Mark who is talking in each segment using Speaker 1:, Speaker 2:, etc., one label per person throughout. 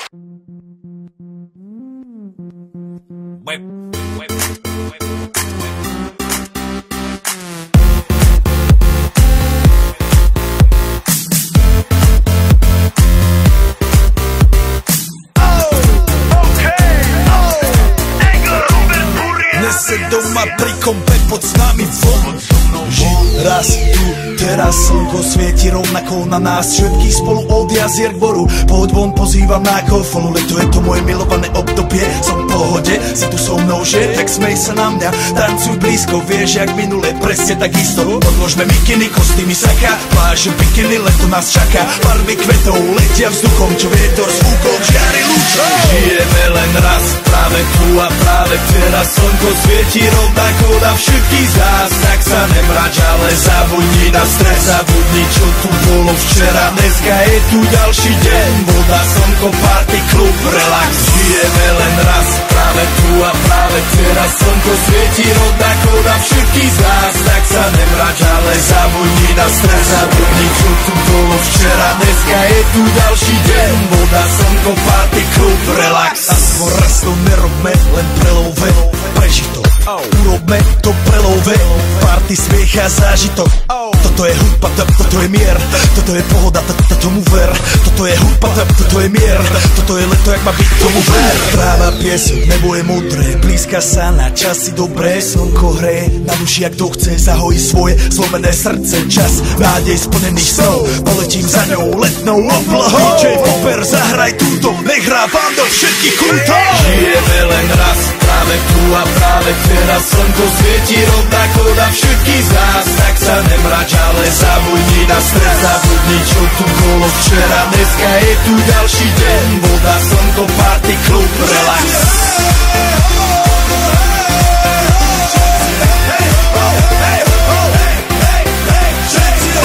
Speaker 1: Nese doma pri kompe pod s nami von. Raz tu, teraz slnko svieti rovnako na nás všetkých spolu od jazier k boru. Poď von, pozývam na kofolu, leto je to moje milované obdobie. Som v pohode, si tu so mnou, že? Tak smej sa na mňa, tancuj blízko, vieš jak minule, presne tak isto. Odložme mikiny, kostýmy, saka, pláže, bikiny, leto nás čaká. Barvy kvetov letia vzduchom, čo vietor s fúkom žiari lúčom. Žijeme len raz, práve tu a práve teraz slnko svieti rovnako na všetkých z nás. Tak sa nemrač, ale zabudni na stres, zabudni čo tu bolo včera. Dneska je tu ďalší deň, voda, slnko, party, klub, relax. Žijeme len raz, práve tu a práve teraz slnko svieti rovnako na všetkých z nás. Tak sa nemrač, ale zabudni na stres, zabudni čo tu bolo včera. Dneska je tu ďalší deň, voda, slnko, party, klub, relax. Aspoň raz to nerobme, len prelove, prežitok. Urobme to prelove, party, smiech a zážitok. Toto je hudba, toto je mier, toto je pohoda, tomu ver. Toto je hudba, toto je mier, toto je leto, jak má byť, tomu ver. Práva pieseň, nebo je modré, blízka sa na časy dobré. Slnko hreje na duši, jak to chce, zahojí svoje zlomené srdce. Čas nádej splnených snov, poletím za ňou letnou oblohou. DJ Popper, zahraj túto, nech hrá vám do všetkých kútov. Žijeme len raz, práve tu a práve teraz slnko svieti rovnako na všetkých z nás. Tak sa nemrač, ale zabudni na stres, zabudni čo tu bolo včera. Dneska je tu ďalší deň, voda, slnko, party, klub, relax.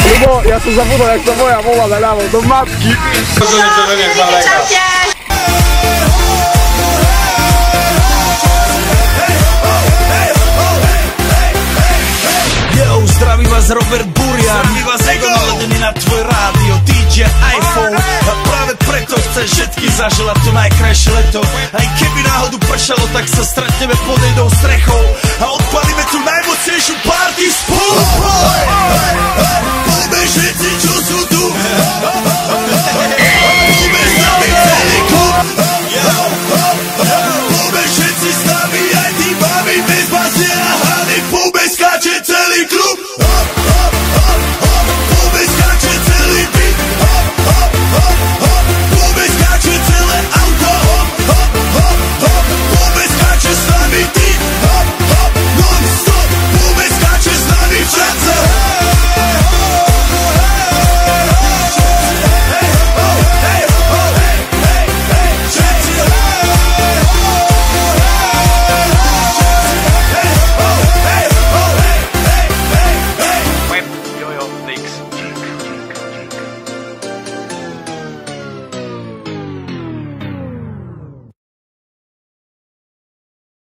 Speaker 2: Lubo, ja som zabudol, jak sa moja volá naľavo do matky.
Speaker 3: Čaute!
Speaker 1: Yo, zdraví vás Robert Burian, zdraví vás Ego, naladený na tvoj rádio, DJ iPhone. A práve preto chceš všetky zaželať to najkrajšie leto. Aj keby náhodu pršalo, tak sa stretneme pod jednou strechou a odpalíme tú najmocnejšiu party spolu. Poďme všetci, čo sú tu.